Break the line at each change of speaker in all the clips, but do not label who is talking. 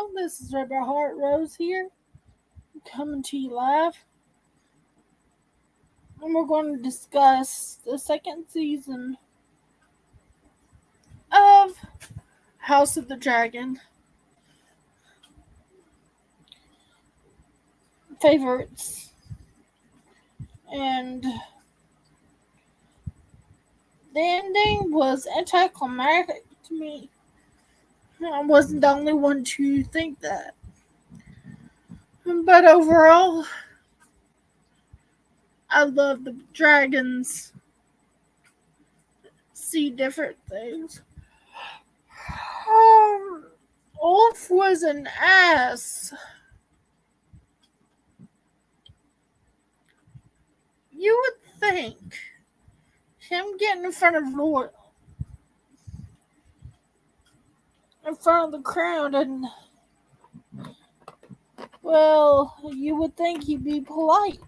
Hello, this is Rebel Heart Rose here, coming to you live. And we're going to discuss the second season of House of the Dragon. Favorites. And the ending was anticlimactic to me. I wasn't the only one to think that. But overall, I love the dragons. See different things. Ulf was an ass. You would think him getting in front of the crowd, and well, you would think he'd be polite.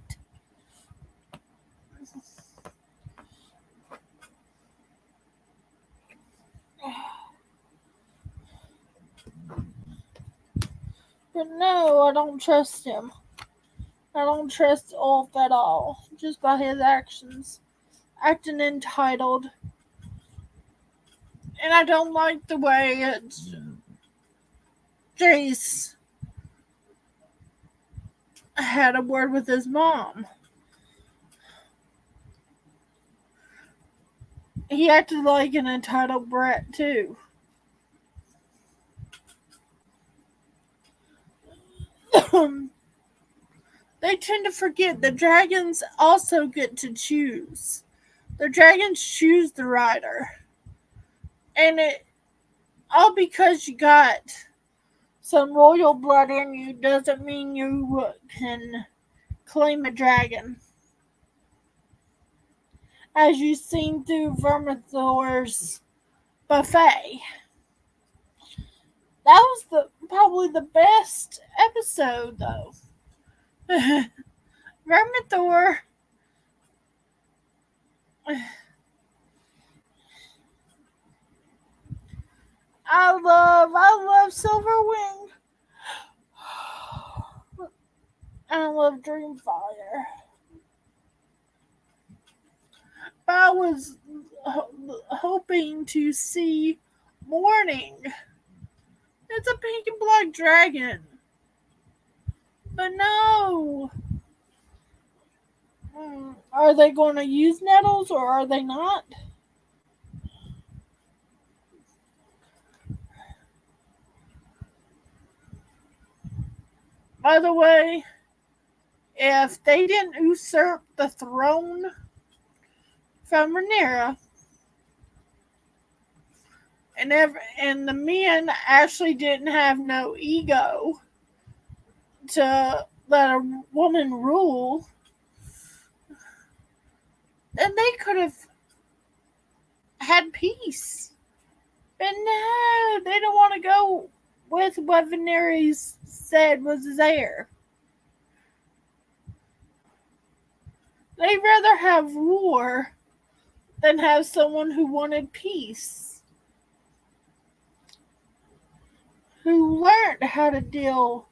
But no, I don't trust him. I don't trust Ulf at all, just by his actions. Acting entitled. And I don't like the way Jace had a word with his mom. He acted like an entitled brat, too. They tend to forget the dragons also get to choose. The dragons choose the rider. And it all because you got some royal blood in you doesn't mean you can claim a dragon. As you've seen through Vermithor's buffet. That was probably the best episode, though. Vermithor. I love Silverwing. I love Dreamfire. I was hoping to see Morning. It's a pink and black dragon. But no. Are they going to use nettles or are they not? By the way, if they didn't usurp the throne from Rhaenyra, and the men actually didn't have no ego to let a woman rule, then they could have had peace. But no, they don't want to go with what Daenerys said was there. They'd rather have war than have someone who wanted peace. Who learned how to deal,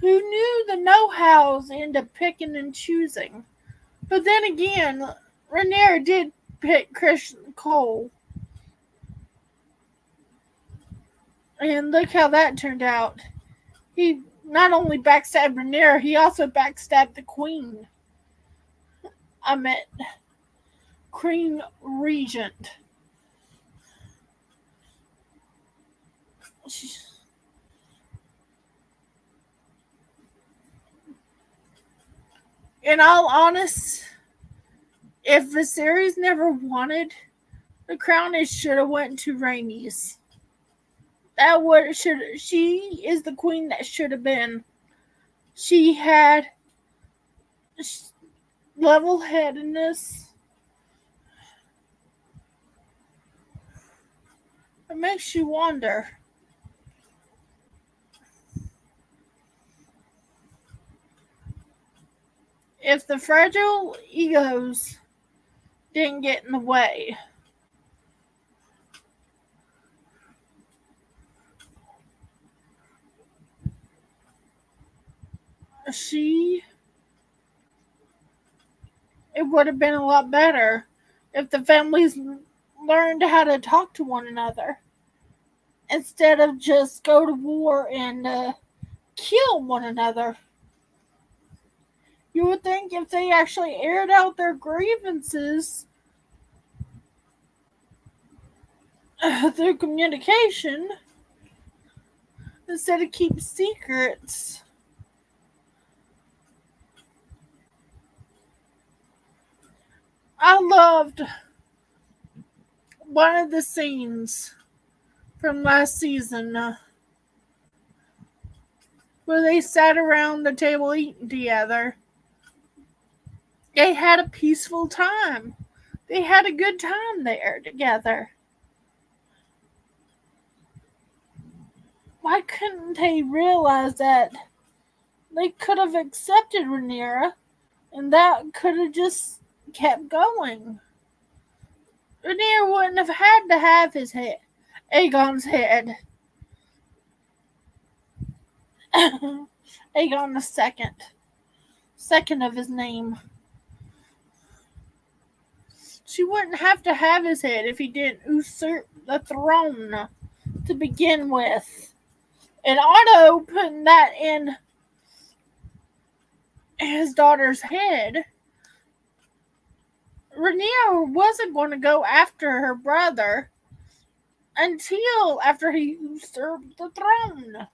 who knew the know-hows into picking and choosing. But then again, Rhaenyra did pick Criston Cole. And look how that turned out. He not only backstabbed Rhaenyra, he also backstabbed the queen. I meant Queen Regent. In all honesty, if Viserys never wanted the crown, it should have went to Rhaenys. She is the queen that should have been. She had level-headedness. It makes you wonder. If the fragile egos didn't get in the way. She, it would have been a lot better if the families learned how to talk to one another instead of just go to war and kill one another. You would think if they actually aired out their grievances through communication instead of keep secrets. I loved one of the scenes from last season where they sat around the table eating together. They had a peaceful time. They had a good time there together. Why couldn't they realize that they could have accepted Rhaenyra and that could have just kept going? Rhaenyra wouldn't have had to have his head, Aegon's head. Aegon the second of his name. She wouldn't have to have his head if he didn't usurp the throne to begin with. And Otto putting that in his daughter's head, Rhaenyra wasn't going to go after her brother until after he usurped the throne.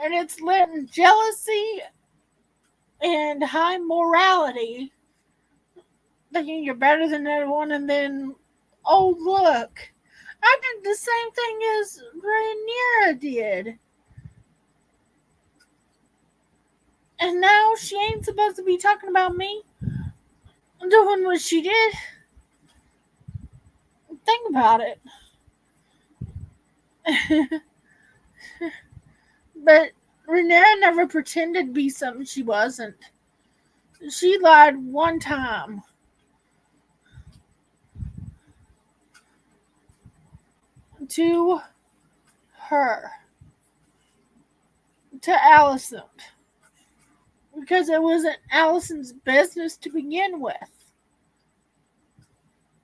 And it's letting jealousy and high morality, thinking you're better than everyone, and then, oh look, I did the same thing as Rhaenyra did. And now she ain't supposed to be talking about me doing what she did. Think about it. But Rhaenyra never pretended to be something she wasn't. She lied one time. To her. To Alicent. Because it wasn't Alicent's business to begin with.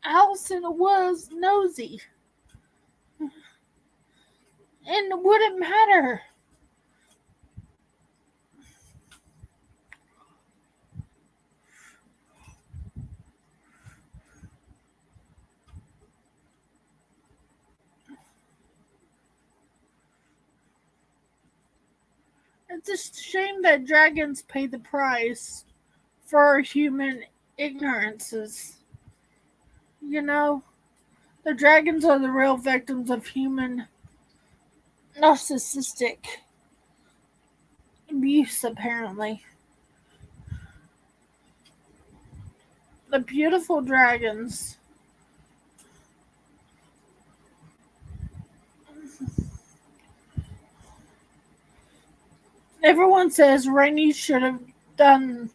Alicent was nosy. And it wouldn't matter. It's a shame that dragons pay the price for human ignorances. You know, the dragons are the real victims of human narcissistic abuse, apparently. The beautiful dragons. Everyone says Rainey should have done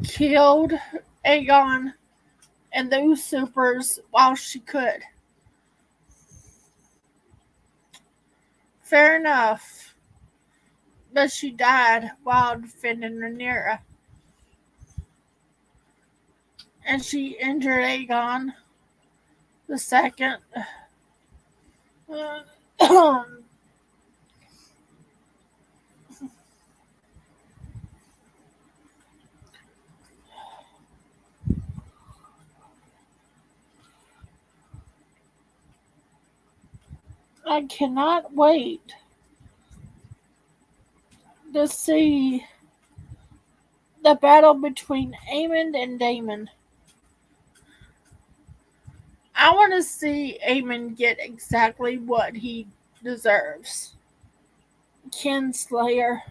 killed Aegon and the usurpers while she could. Fair enough. But she died while defending Rhaenyra. And she injured Aegon the second. I cannot wait to see the battle between Aemond and Daemon. I want to see Aemond get exactly what he deserves. Kinslayer.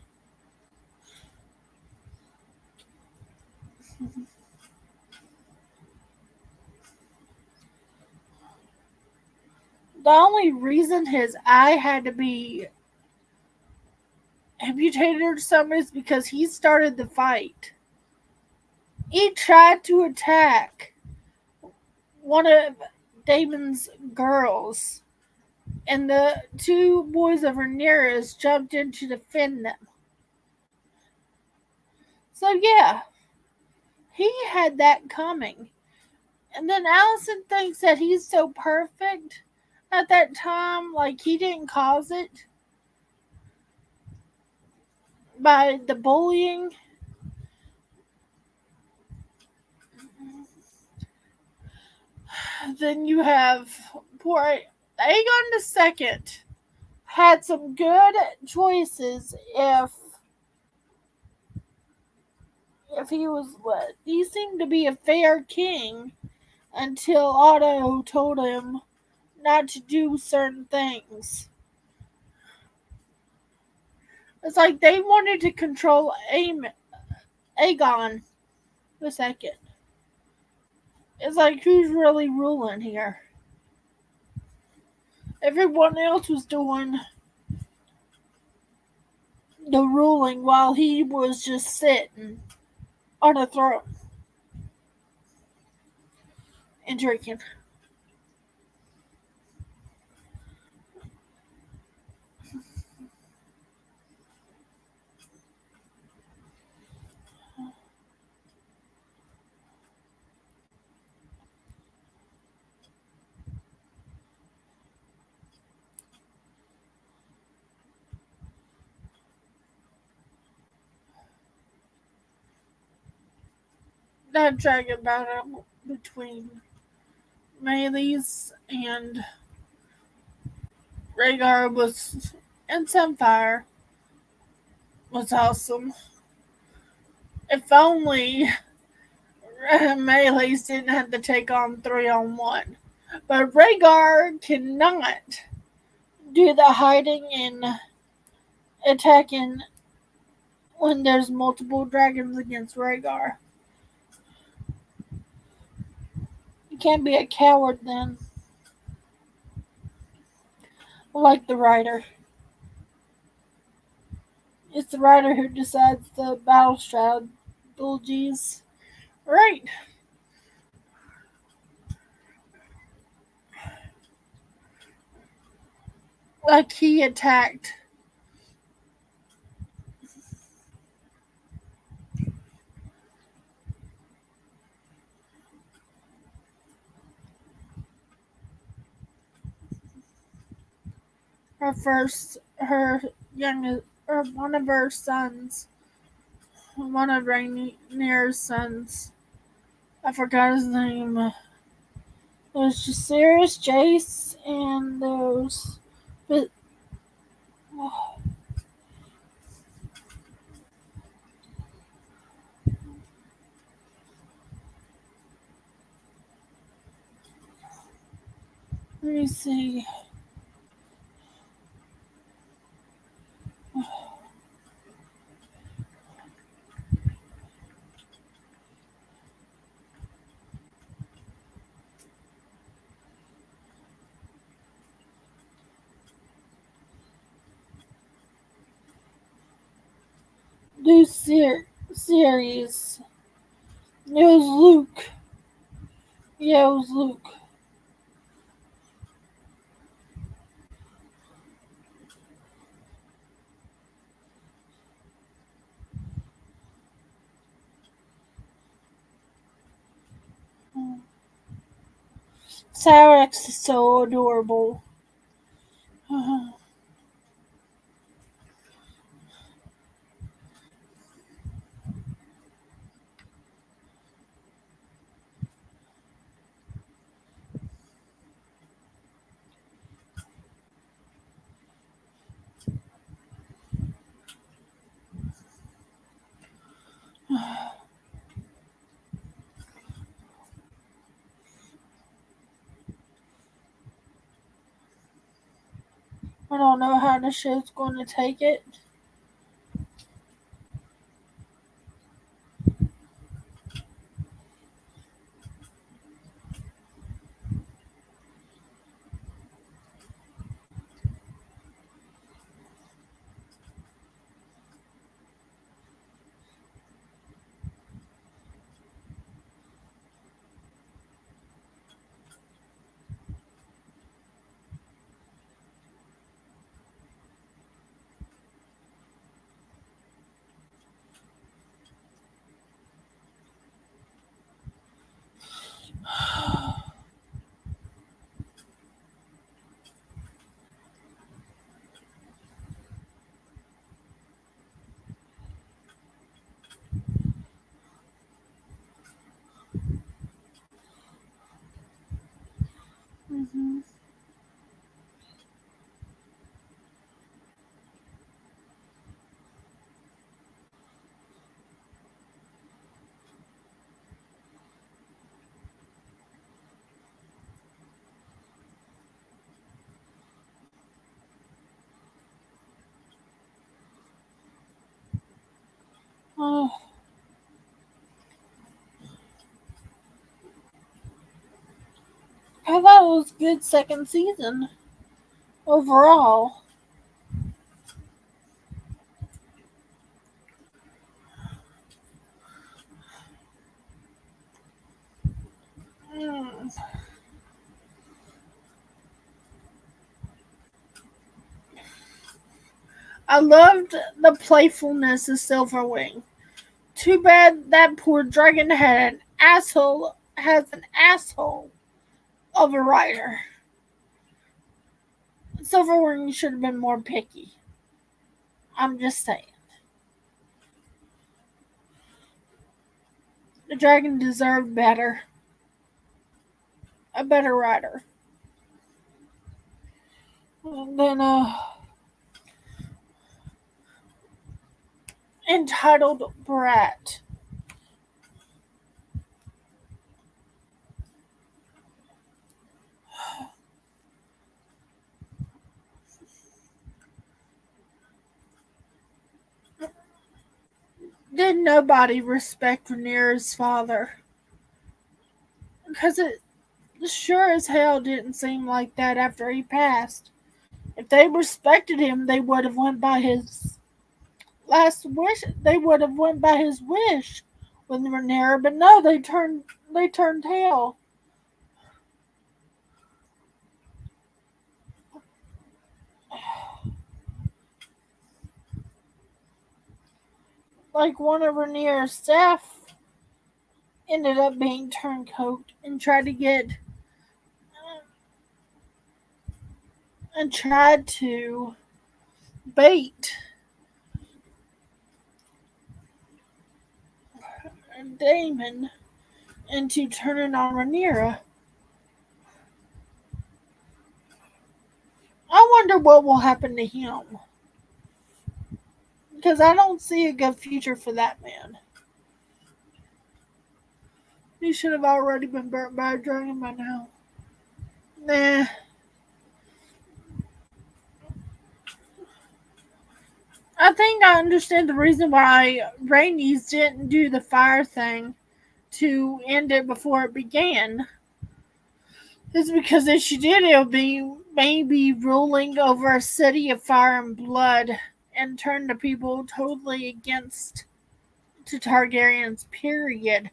The only reason his eye had to be amputated or something is because he started the fight. he tried to attack one of Damon's girls, and the two boys of Rhaenyra's jumped in to defend them. So yeah, he had that coming. And then Alicent thinks that he's so perfect at that time, like he didn't cause it by the bullying. Then you have poor Aegon II had some good choices if he was what he seemed to be a fair king until Otto told him not to do certain things. It's like they wanted to control Aegon the second. It's like who's really ruling here? Everyone else was doing the ruling while he was just sitting on a throne and drinking. That dragon battle between Meleys and Rhaegar was and Sunfire was awesome. If only Meleys didn't have to take on 3-on-1. But Rhaegar cannot do the hiding and attacking when there's multiple dragons against Rhaegar. You can't be a coward then. Like the writer. It's the writer who decides the battle strategies. Right. Like he attacked. Her youngest, or one of her sons, one of Rhaenyra's sons. I forgot his name. There's Jacaerys, Jace, and those. But let me see. New series. It was Luke. Yeah, it was Luke. Syrax is so adorable. I don't know how the show's going to take it. Oh, I thought it was a good second season overall. Mm. I loved the playfulness of Silverwing. Too bad that poor dragon has an asshole of a writer. Silverwing should have been more picky. I'm just saying. The dragon deserved better. A better writer. And then entitled Brat. Did nobody respect Rhaenyra's father? Because it sure as hell didn't seem like that after he passed. If they respected him, they would have went by his last wish. They would have went by his wish with Rhaenyra, but no, they turned tail. Like one of Rhaenyra's staff ended up being turncoat and tried to bait Daemon into turning on Rhaenyra. I wonder what will happen to him. Because I don't see a good future for that man. He should have already been burnt by a dragon by now. Nah. I think I understand the reason why Rhaenys didn't do the fire thing to end it before it began. It's because if she did, it would be maybe ruling over a city of fire and blood and turn the people totally against to Targaryens, period.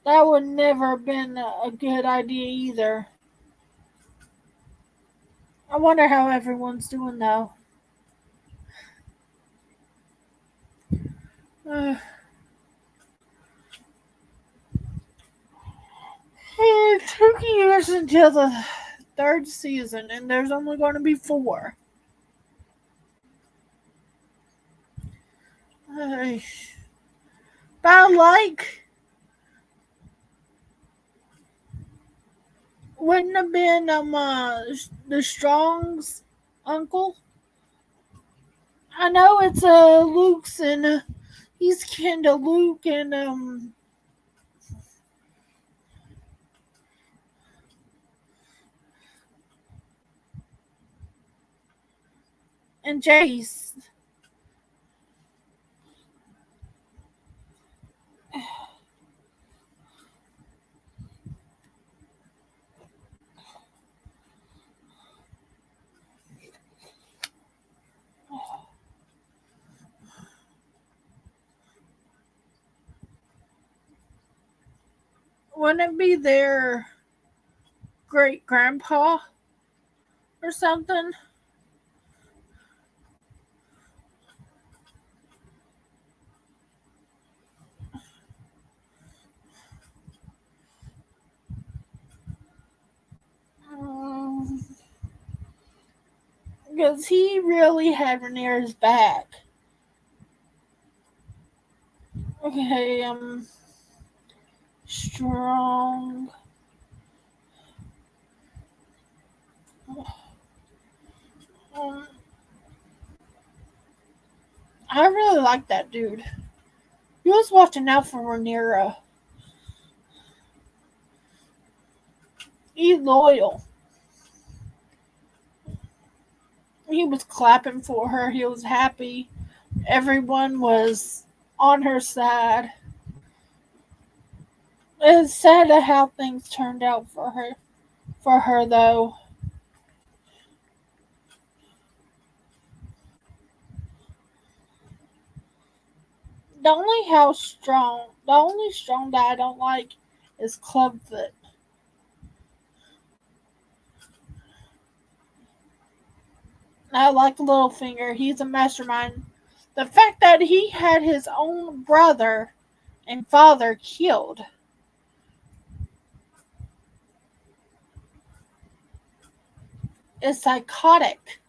That would never have been a good idea either. I wonder how everyone's doing though. It took years until the third season, and there's only going to be 4. But I like, wouldn't have been the Strong's uncle. I know it's Luke's and he's kin to Luke and Jace. Wouldn't it be their great grandpa or something? Because he really had Rhaenyra's back. Okay, Strong. Um, I really like that dude. He was watching out for Rhaenyra. He's loyal. He was clapping for her. He was happy. Everyone was on her side. It's sad how things turned out for her. For her, though, the only strong that I don't like is Clubfoot. I like Littlefinger. He's a mastermind. The fact that he had his own brother and father killed is psychotic.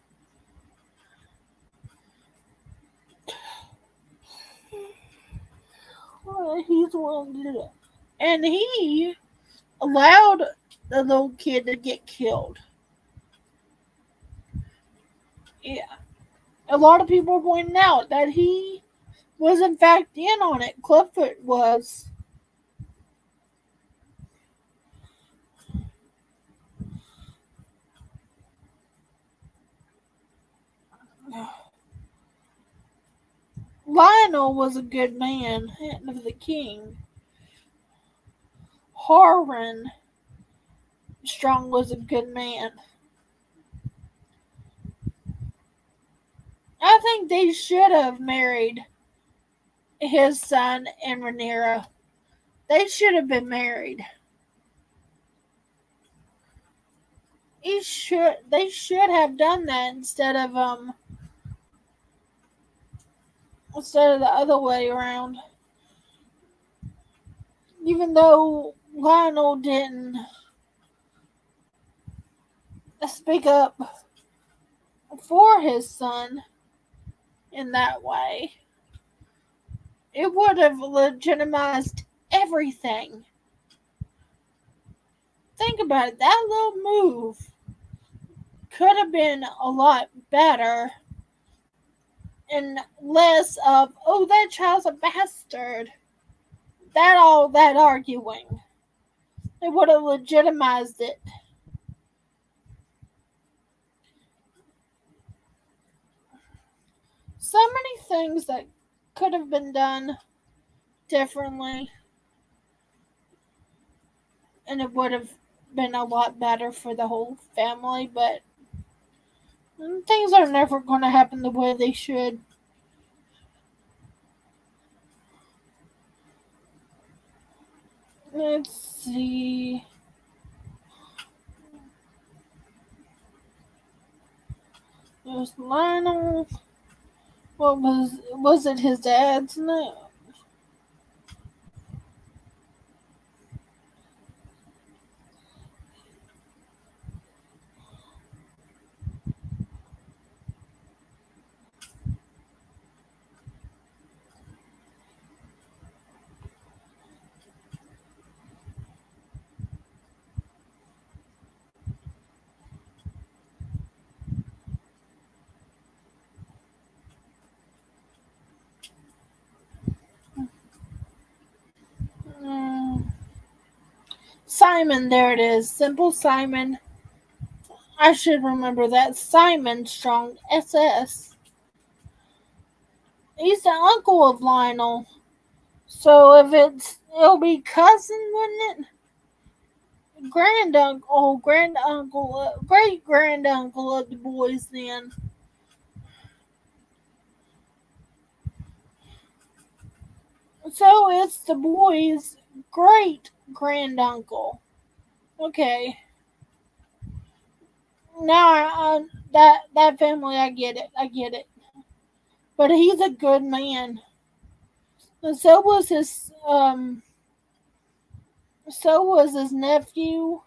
He's the one to do it. And he allowed the little kid to get killed. Yeah. A lot of people are pointing out that he was in fact in on it. Clubfoot was. Lionel was a good man, hand of the king. Harwin Strong was a good man. I think they should have married his son and Rhaenyra. They should have been married. They should have done that instead of the other way around. Even though Lionel didn't speak up for his son in that way, it would have legitimized everything. Think about it. That little move could have been a lot better and less of, oh, that child's a bastard. That arguing. It would have legitimized it. So many things that could have been done differently, and it would have been a lot better for the whole family, but things are never going to happen the way they should. Let's see. There's Lionel. What was it his dad's name? Simon, there it is. Simple Simon. I should remember that. Simon Strong, SS. He's the uncle of Lionel. So if it'll be cousin, wouldn't it? Granduncle, great granduncle of the boys then. So it's the boys' great granduncle. Okay. Now that family, I get it. But he's a good man. And so was his nephew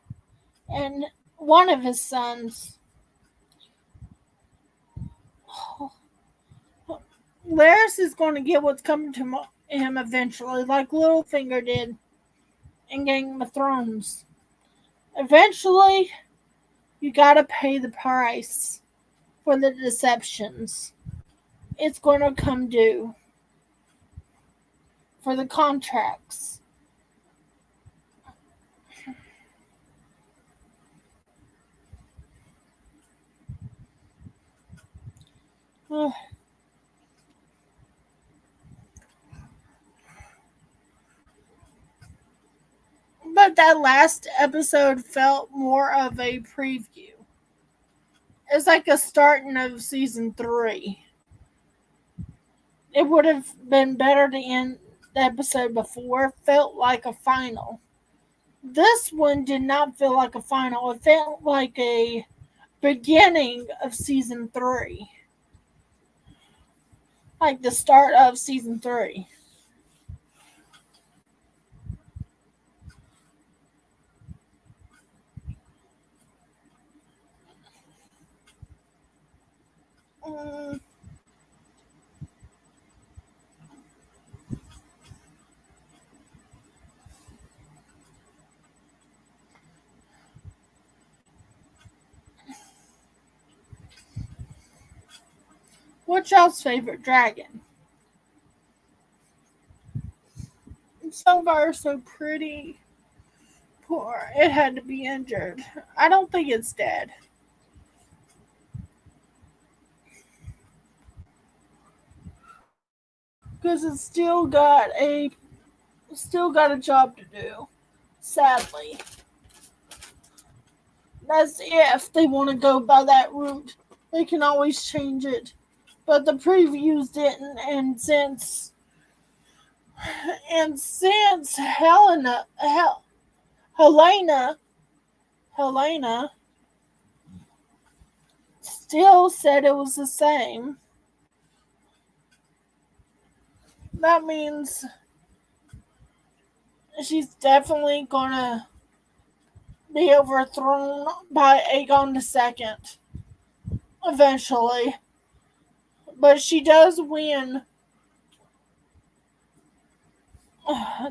and one of his sons. Larys is going to get what's coming to him eventually, like Littlefinger did in Game of Thrones. Eventually, you gotta pay the price for the deceptions. It's going to come due for the contracts. But that last episode felt more of a preview. It's like a starting of season 3. It would have been better to end the episode before. It felt like a final. This one did not feel like a final. It felt like a beginning of season 3. Like the start of season 3. Mm, what's y'all's favorite dragon? Some are so pretty. Poor. It had to be injured. I don't think it's dead. Because it's still got a job to do. Sadly. That's if they want to go by that route. They can always change it. But the previews didn't, and since Helena still said it was the same, that means she's definitely gonna be overthrown by Aegon II eventually. But she does win.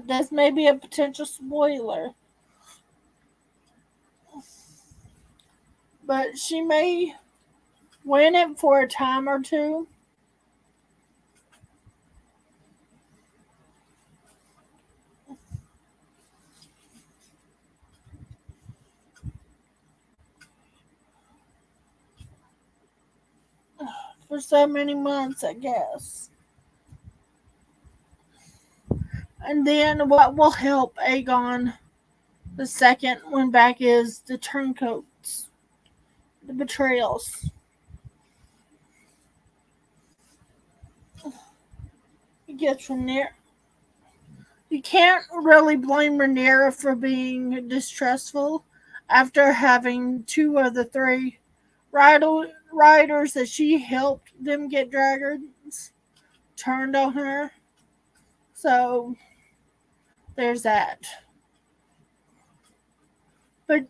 This may be a potential spoiler. But she may win it for a time or two. For so many months, I guess. And then what will help Aegon II win back is the turncoats, the betrayals. He gets Rhaenyra. You can't really blame Rhaenyra for being distrustful after having 2 of the 3 riders that she helped them get dragons turned on her. So there's that. But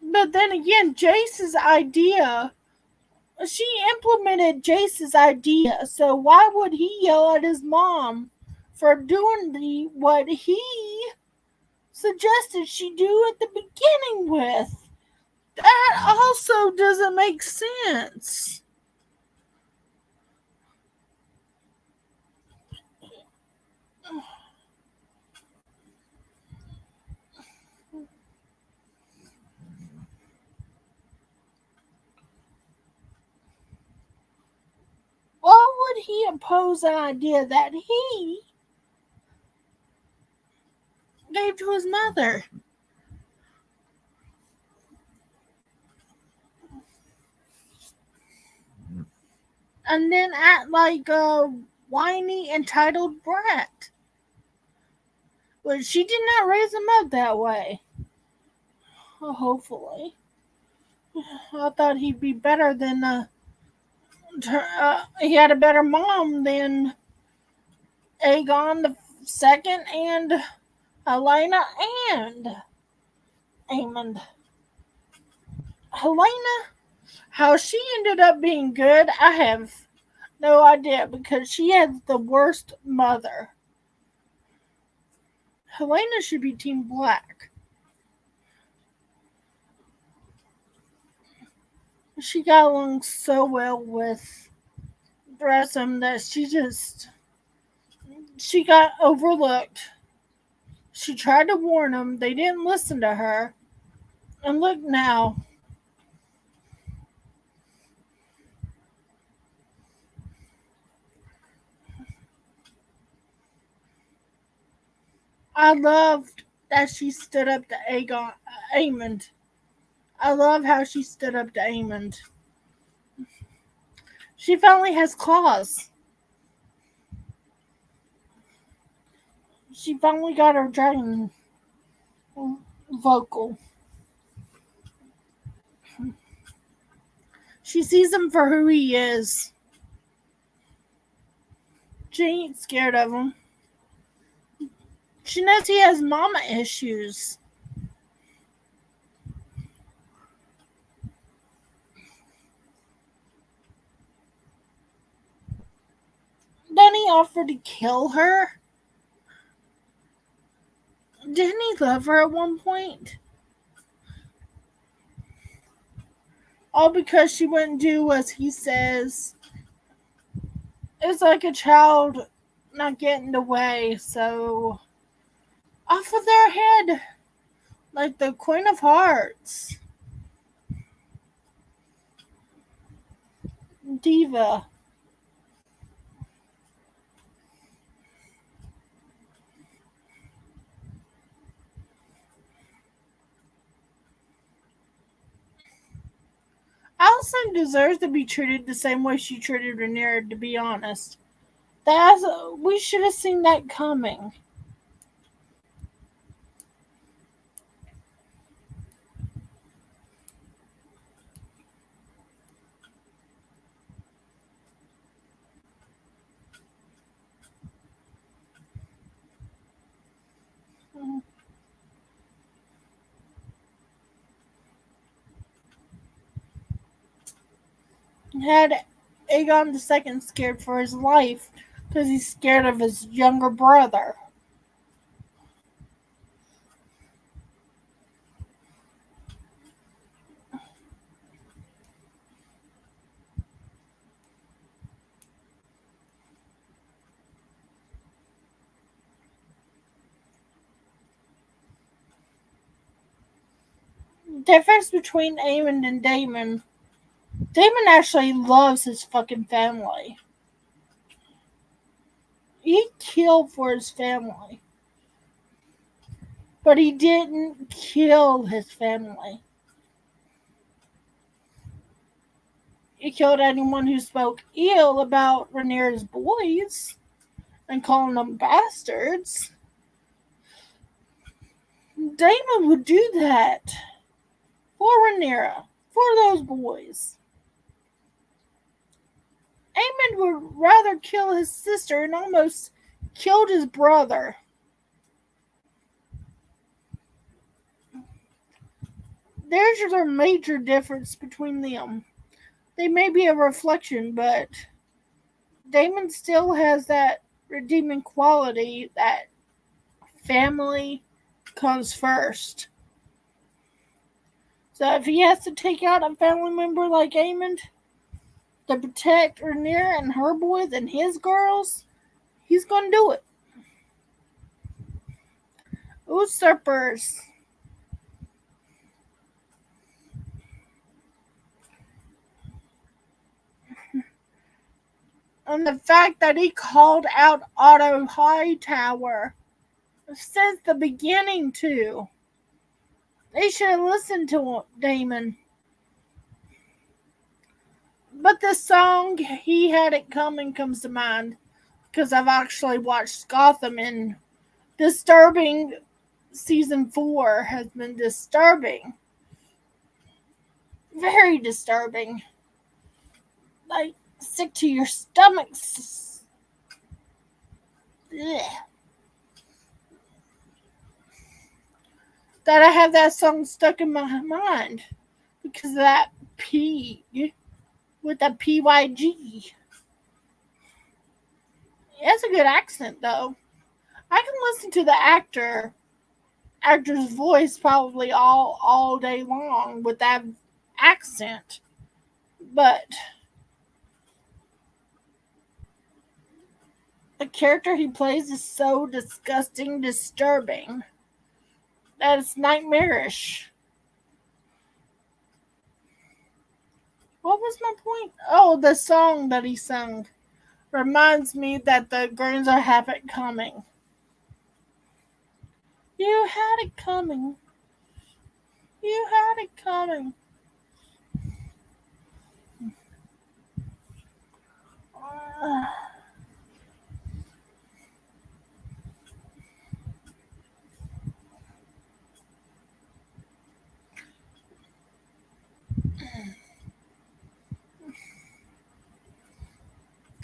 then again, Jace's idea, she implemented Jace's idea. So why would he yell at his mom for doing what he suggested she do at the beginning with? That also doesn't make sense. Why would he oppose an idea that he gave to his mother? And then act like a whiny, entitled brat. But she did not raise him up that way. Well, hopefully. I thought he'd be better than he had a better mom than Aegon the Second and Helena and Aemond. Helena, how she ended up being good, I have no idea because she had the worst mother. Helena should be Team Black. She got along so well with Dressum that she got overlooked. She tried to warn them. They didn't listen to her. And look now. I loved that she stood up to Aemond. I love how she stood up to Aemond. She finally has claws. She finally got her dragon vocal. She sees him for who he is. She ain't scared of him. She knows he has mama issues. Then he offered to kill her. Didn't he love her at one point? All because she wouldn't do as he says. It's like a child not getting the way, so off with their head. Like the Queen of Hearts. Diva. Alicent deserves to be treated the same way she treated Rhaenyra, to be honest. We should have seen that coming. Had Aegon II scared for his life because he's scared of his younger brother. Difference between Aemon and Daemon. Daemon actually loves his fucking family. He killed for his family. But he didn't kill his family. He killed anyone who spoke ill about Rhaenyra's boys and calling them bastards. Daemon would do that for Rhaenyra, for those boys. Aemon would rather kill his sister and almost killed his brother. There's your major difference between them. They may be a reflection, but Daemon still has that redeeming quality that family comes first. So if he has to take out a family member like Aemon to protect Rhaenyra and her boys and his girls, he's going to do it. Usurpers. And the fact that he called out Otto Hightower since the beginning, too. They should have listened to Daemon. But the song He Had It Coming comes to mind because I've actually watched Gotham, and disturbing season 4 has been disturbing. Very disturbing. Like, sick to your stomachs. Ugh. That I have that song stuck in my mind because of that P with the PYG. He has a good accent, though. I can listen to the actor's voice probably all day long with that accent, but the character he plays is so disgusting, disturbing that it's nightmarish. What was my point? Oh, the song that he sung reminds me that the Greens are have it coming. You had it coming. You had it coming. Uh,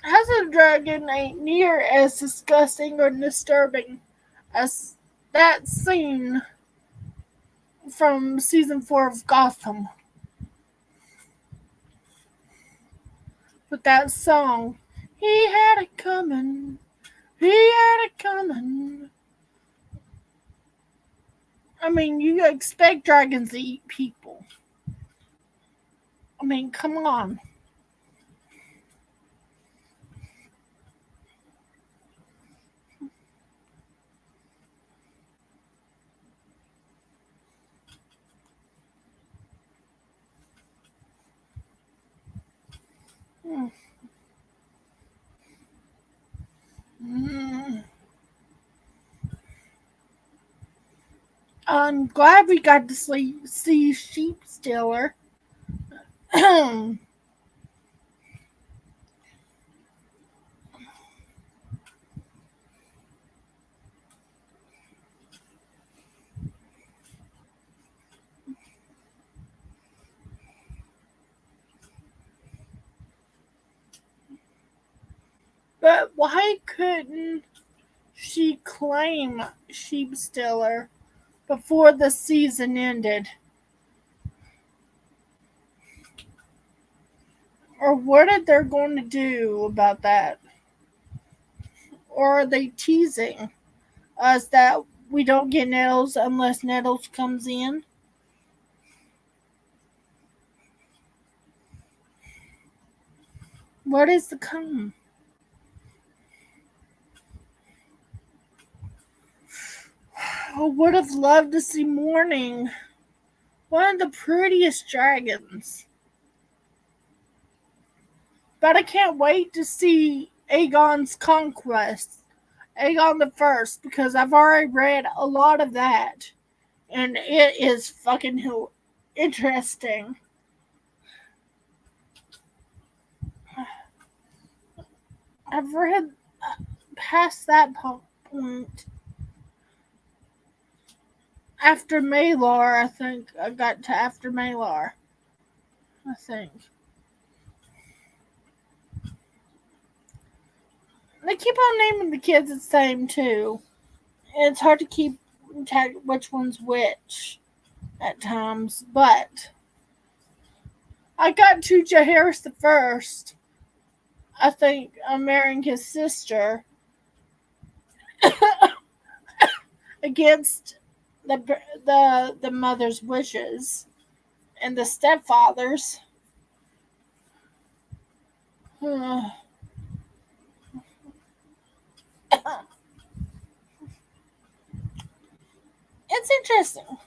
House of Dragon ain't near as disgusting or disturbing as that scene from season 4 of Gotham with that song. He had it coming. He had it coming. I mean, you expect dragons to eat people. I mean, come on. Mm. I'm glad we got to see Sheep Stealer. But why couldn't she claim Sheep Stealer before the season ended? Or what are they going to do about that? Or are they teasing us that we don't get Nettles unless Nettles comes in? What is to come? I would have loved to see Morning, one of the prettiest dragons. But I can't wait to see Aegon's Conquest, Aegon the First, because I've already read a lot of that, and it is fucking interesting. I've read past that point. After Malar, I think I got to after Malar. I think they keep on naming the kids the same too. And it's hard to keep track which one's which at times, but I got to Jaehaerys the First. I think I'm marrying his sister against the mother's wishes and the stepfather's. It's interesting.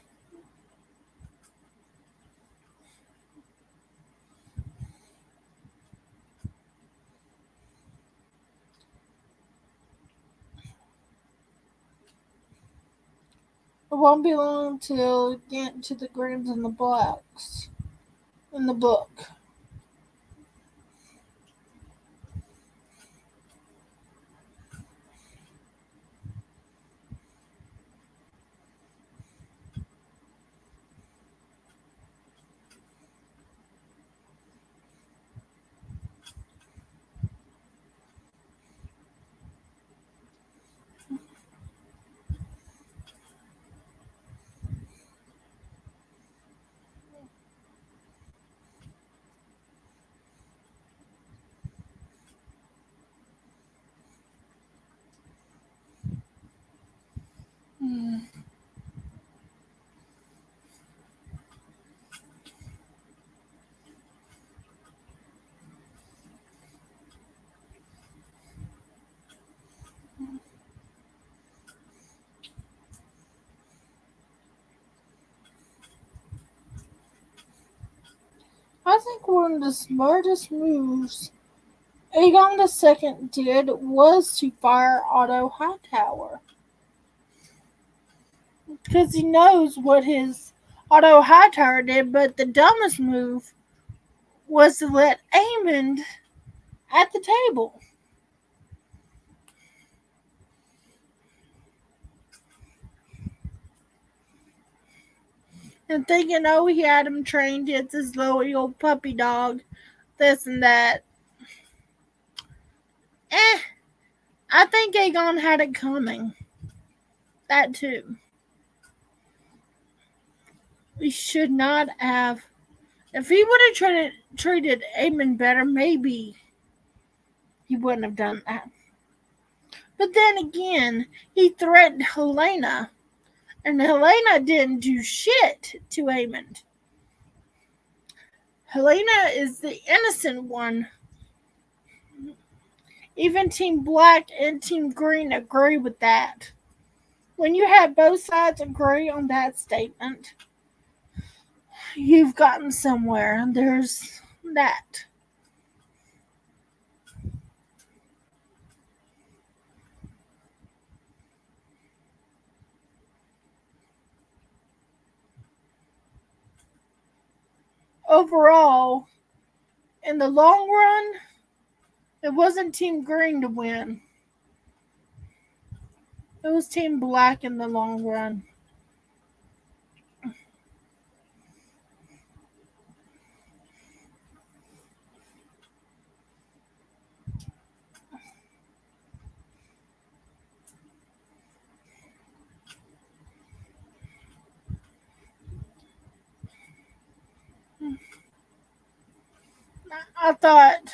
It won't be long till we get to the greens and the blacks in the book. Mm. I think one of the smartest moves Aegon II did was to fire Otto Hightower. because he knows what his Otto Hightower did, but the dumbest move was to let Aemond at the table. And thinking, oh, he had him trained, it's his loyal puppy dog, this and that. I think Aegon had it coming. That too. We should not have. If he would have treated Aemond better, maybe he wouldn't have done that. But then again, he threatened Helaena, and Helaena didn't do shit to Aemond. Helaena is the innocent one. Even Team Black and Team Green agree with that. When you have both sides agree on that statement, you've gotten somewhere. There's that. Overall, in the long run, it wasn't Team Green to win. It was Team Black in the long run. I thought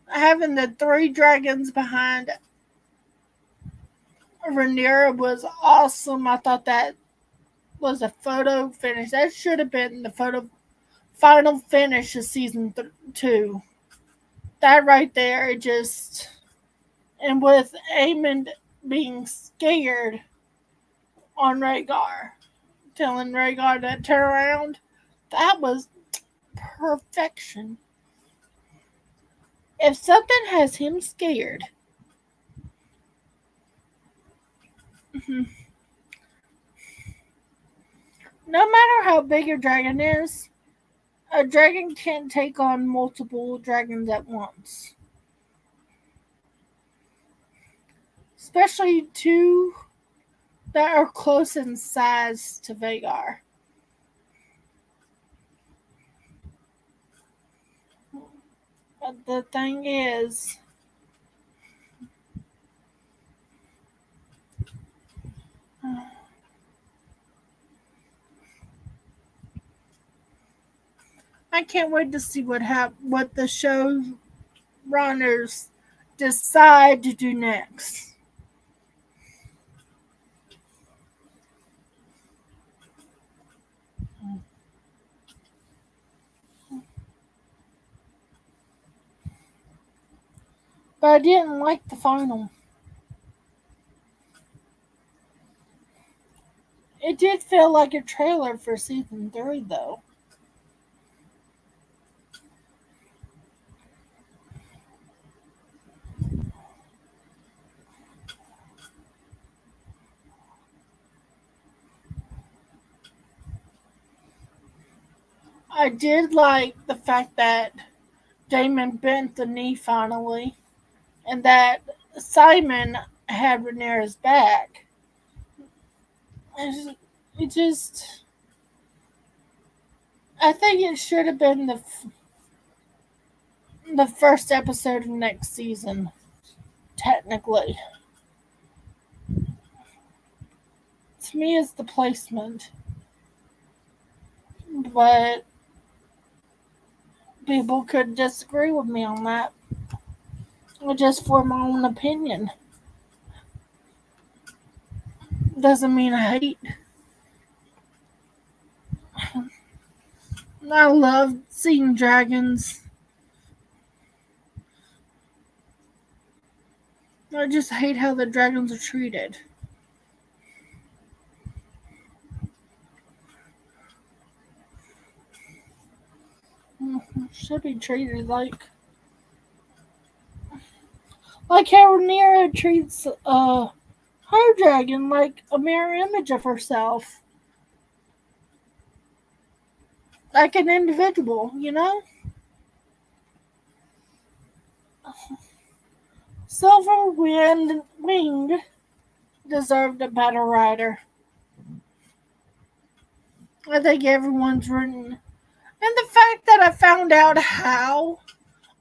having the 3 dragons behind Rhaenyra was awesome. I thought that was a photo finish. That should have been the final finish of season 2. That right there, it just, and with Aemond being scared on Rhaegar, telling Rhaegar to turn around, that was perfection. If something has him scared, no matter how big a dragon is, a dragon can't take on multiple dragons at once. Especially 2 that are close in size to Vhagar. But the thing is, I can't wait to see what the show runners decide to do next. But I didn't like the final. It did feel like a trailer for season 3, though. I did like the fact that Daemon bent the knee finally, and that Simon had Rhaenyra's back. It just, I think it should have been the first episode of next season, technically. To me, it's the placement, but people could disagree with me on that. Just for my own opinion. Doesn't mean I hate. I love seeing dragons. I just hate how the dragons are treated. Should be treated like how Rhaenyra treats her dragon like a mirror image of herself, like an individual, you know? Silver Winged deserved a better rider. I think everyone's written. And the fact that I found out how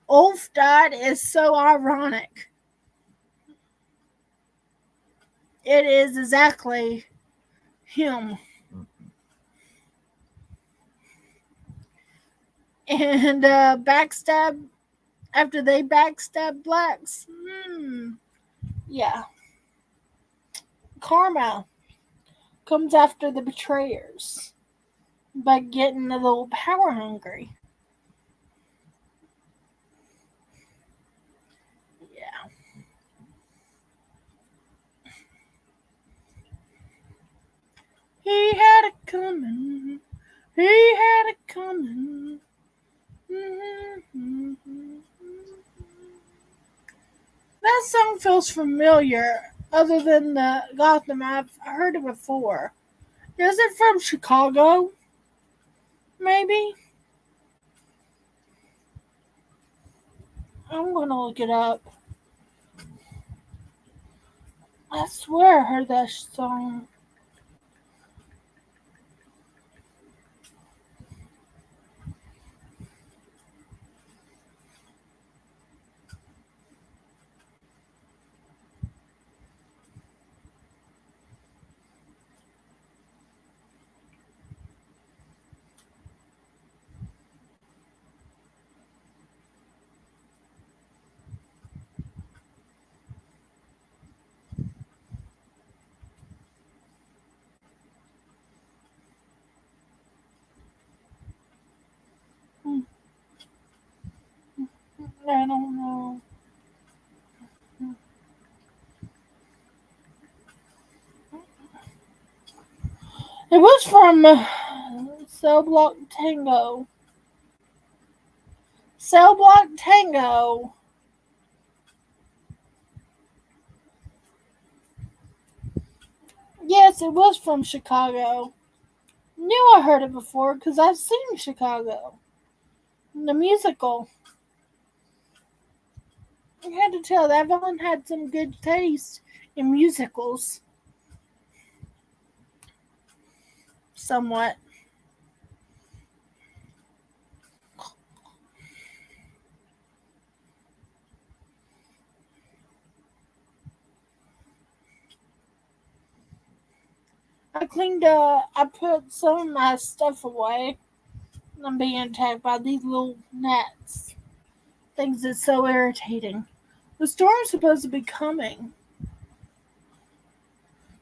Ulf died is so ironic. It is exactly him. And backstab after they backstab blacks. Yeah. Karma comes after the betrayers by getting a little power hungry. Yeah. He had it coming. He had it coming. That song feels familiar. Other than the Gotham, I've heard it before. Is it from Chicago? Maybe? I'm gonna look it up. I swear I heard that song. I don't know. It was from Cell Block Tango. Cell Block Tango. Yes, it was from Chicago. Knew I heard it before because I've seen Chicago. The musical. I had to tell that Evelyn had some good taste in musicals. Somewhat. I put some of my stuff away. I'm being attacked by these little gnats. Things that's so irritating. The storm's supposed to be coming.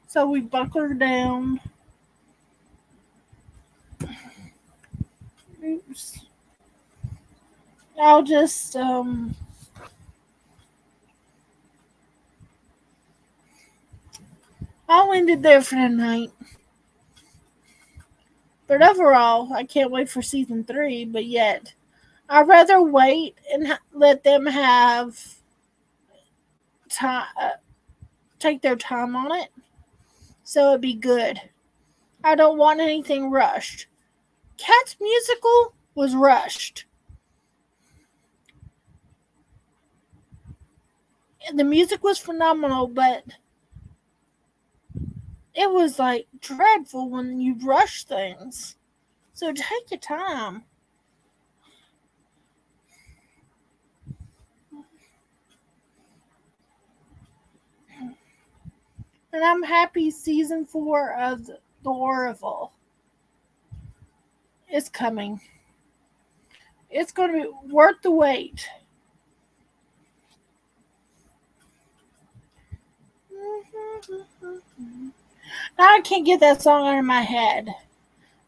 So we buckle down. Oops. I'll just I'll end it there for tonight. But overall, I can't wait for season 3, but yet I'd rather wait and let them have time, take their time on it, so it'd be good. I don't want anything rushed. Cats musical was rushed. The music was phenomenal, but it was like dreadful when you rush things. So take your time. And I'm happy season 4 of The Orville is coming. It's going to be worth the wait. Now I can't get that song out of my head.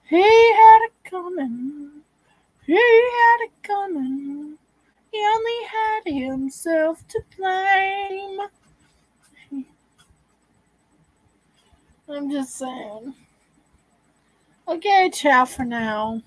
He had it coming. He had it coming. He only had himself to blame. I'm just saying. Okay, ciao for now.